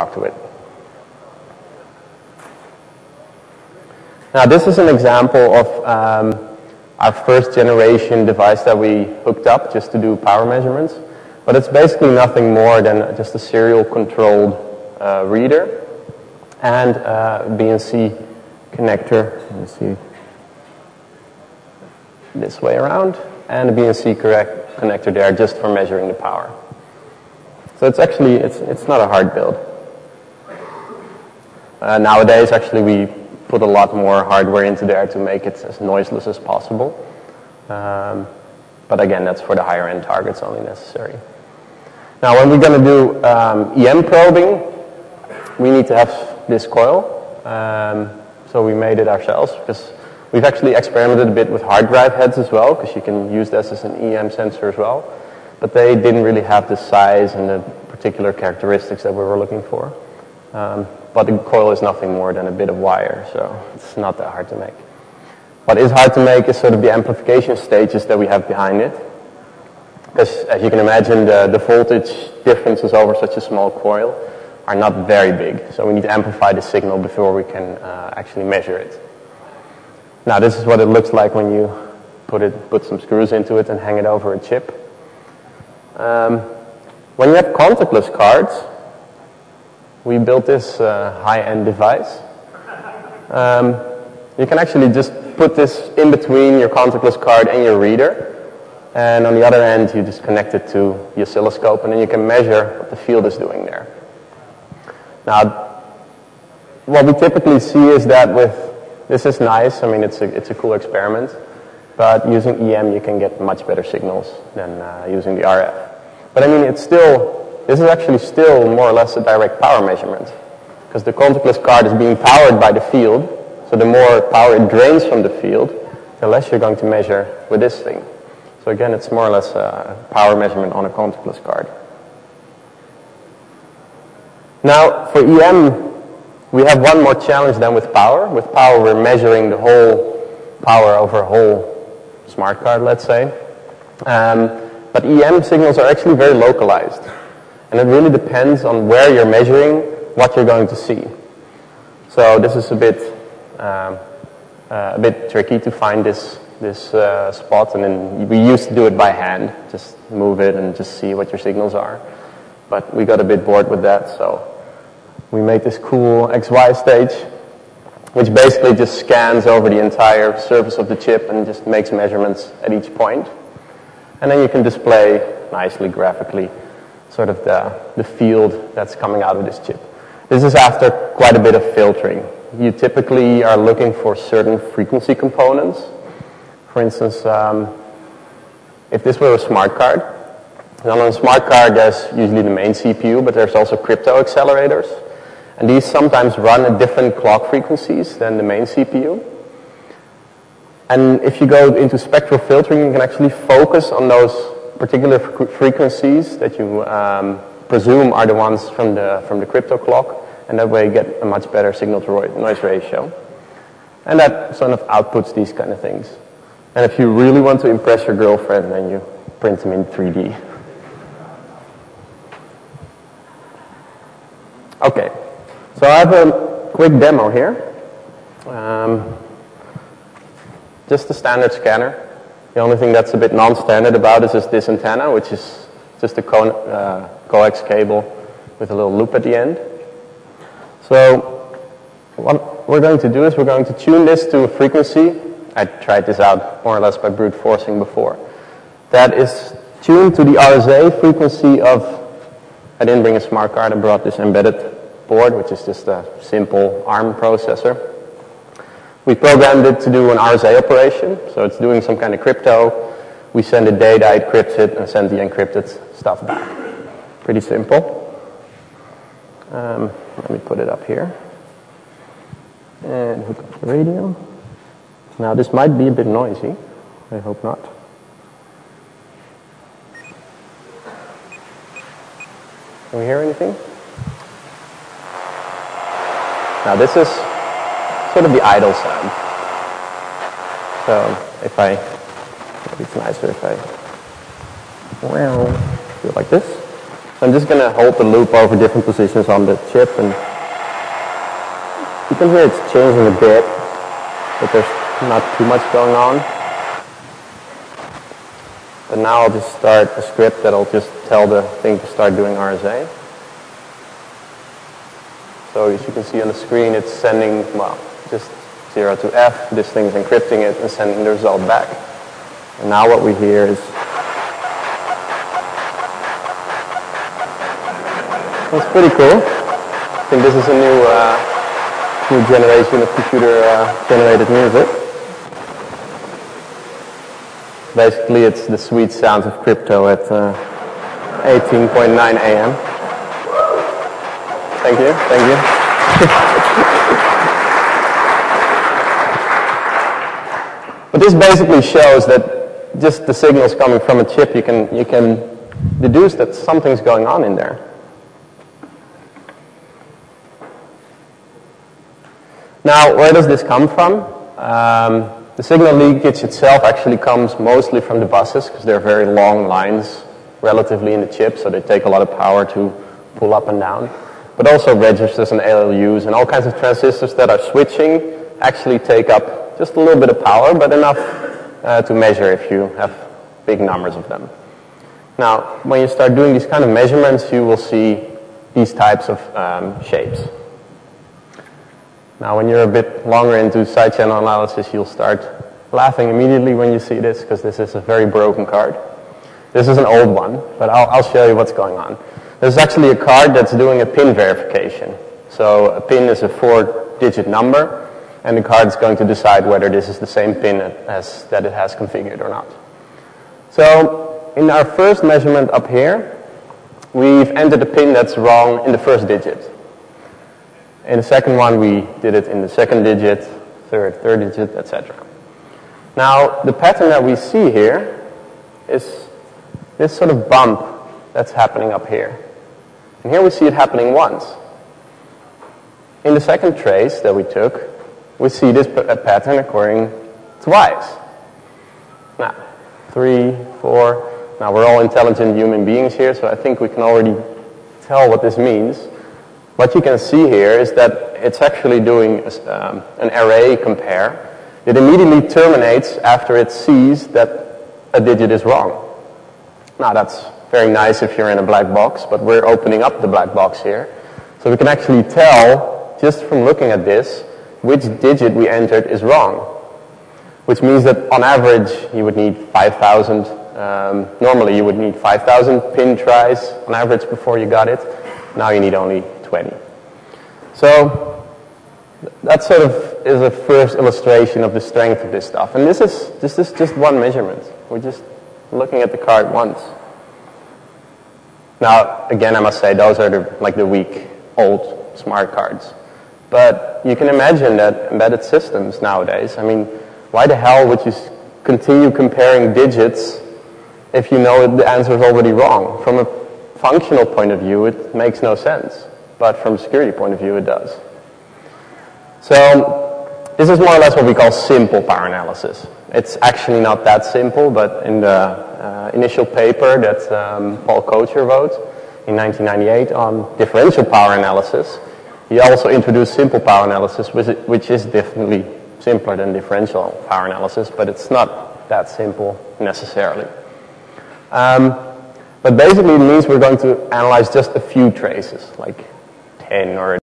talk to it. Now this is an example of our first generation device that we hooked up just to do power measurements. But it's basically nothing more than just a serial controlled reader and BNC connector. Let me see. This way around, and a BNC connector there just for measuring the power. So it's actually, it's not a hard build. Nowadays, actually, we put a lot more hardware into there to make it as noiseless as possible. But again, that's for the higher end targets only necessary. Now, when we're going to do EM probing, we need to have this coil. So we made it ourselves because we've actually experimented a bit with hard drive heads as well, because you can use this as an EM sensor as well. But they didn't really have the size and the particular characteristics that we were looking for. But the coil is nothing more than a bit of wire, so it's not that hard to make. What is hard to make is sort of the amplification stages that we have behind it. Because as you can imagine, the voltage differences over such a small coil are not very big. So we need to amplify the signal before we can actually measure it. Now this is what it looks like when you put some screws into it and hang it over a chip. When you have contactless cards, we built this high-end device. You can actually just put this in between your contactless card and your reader. And on the other end, you just connect it to the oscilloscope, and then you can measure what the field is doing there. Now, what we typically see is that this is nice. I mean, it's a cool experiment. But using EM, you can get much better signals than using the RF. But I mean, this is actually still more or less a direct power measurement, because the contactless card is being powered by the field. So the more power it drains from the field, the less you're going to measure with this thing. So again, it's more or less a power measurement on a contactless card. Now, for EM, we have one more challenge than with power. With power, we're measuring the whole power over a whole smart card, let's say. But EM signals are actually very localized. And it really depends on where you're measuring what you're going to see. So this is a bit tricky to find this spot, and then we used to do it by hand, just move it and just see what your signals are. But we got a bit bored with that, so we made this cool XY stage, which basically just scans over the entire surface of the chip and just makes measurements at each point. And then you can display nicely graphically sort of the field that's coming out of this chip. This is after quite a bit of filtering. You typically are looking for certain frequency components. For instance, if this were a smart card, and on a smart card there's usually the main CPU, but there's also crypto accelerators. And these sometimes run at different clock frequencies than the main CPU. And if you go into spectral filtering, you can actually focus on those particular frequencies that you presume are the ones from the crypto clock, and that way you get a much better signal to noise ratio. And that sort of outputs these kind of things. And if you really want to impress your girlfriend, then you print them in 3D. Okay, so I have a quick demo here. Just a standard scanner. The only thing that's a bit non-standard about it is this antenna, which is just a coax cable with a little loop at the end. So what we're going to do is we're going to tune this to a frequency. I tried this out more or less by brute forcing before. That is tuned to the RSA frequency of, I didn't bring a smart card, I brought this embedded board, which is just a simple ARM processor. We programmed it to do an RSA operation, so it's doing some kind of crypto. We send it data, it encrypts it, and send the encrypted stuff back. Pretty simple. Let me put it up here. And hook up the radio. Now this might be a bit noisy. I hope not. Can we hear anything? Now this is sort of the idle sound. So if maybe it's nicer if I do it like this. I'm just going to hold the loop over different positions on the chip, and you can hear it's changing a bit, but there's not too much going on. But now I'll just start a script that'll just tell the thing to start doing RSA. So as you can see on the screen, it's sending, well, just 0 to F. This thing's encrypting it and sending the result back. And now what we hear is, it's pretty cool. I think this is a new generation of computer-generated music. Basically, it's the sweet sounds of crypto at 18.9 a.m. Thank you, thank you. But this basically shows that just the signals coming from a chip, you can deduce that something's going on in there. Now, where does this come from? The signal leakage itself actually comes mostly from the buses, because they're very long lines relatively in the chip, so they take a lot of power to pull up and down. But also registers and ALUs and all kinds of transistors that are switching actually take up just a little bit of power, but enough to measure if you have big numbers of them. Now, when you start doing these kind of measurements, you will see these types of shapes. Now, when you're a bit longer into side channel analysis, you'll start laughing immediately when you see this, because this is a very broken card. This is an old one, but I'll show you what's going on. There's actually a card that's doing a pin verification. So a pin is a 4-digit number, and the card is going to decide whether this is the same pin that it has configured or not. So in our first measurement up here, we've entered a pin that's wrong in the first digit. In the second one, we did it in the second digit, third digit, etc. Now, the pattern that we see here is this sort of bump that's happening up here. And here we see it happening once. In the second trace that we took, we see this pattern occurring twice. Now, 3, 4. Now, we're all intelligent human beings here, so I think we can already tell what this means. What you can see here is that it's actually doing an array compare. It immediately terminates after it sees that a digit is wrong. Now that's very nice if you're in a black box, but we're opening up the black box here. So we can actually tell, just from looking at this, which digit we entered is wrong. Which means that on average you would need 5,000, normally you would need 5,000 pin tries on average before you got it. Now you need only 20. So that sort of is a first illustration of the strength of this stuff. And this is just one measurement. We're just looking at the card once. Now, again, I must say, those are the weak, old, smart cards. But you can imagine that embedded systems nowadays, I mean, why the hell would you continue comparing digits if you know the answer is already wrong? From a functional point of view, it makes no sense. But from a security point of view, it does. So this is more or less what we call simple power analysis. It's actually not that simple, but in the initial paper that Paul Kocher wrote in 1998 on differential power analysis, he also introduced simple power analysis, which is definitely simpler than differential power analysis, but it's not that simple necessarily. But basically it means we're going to analyze just a few traces, like 10 or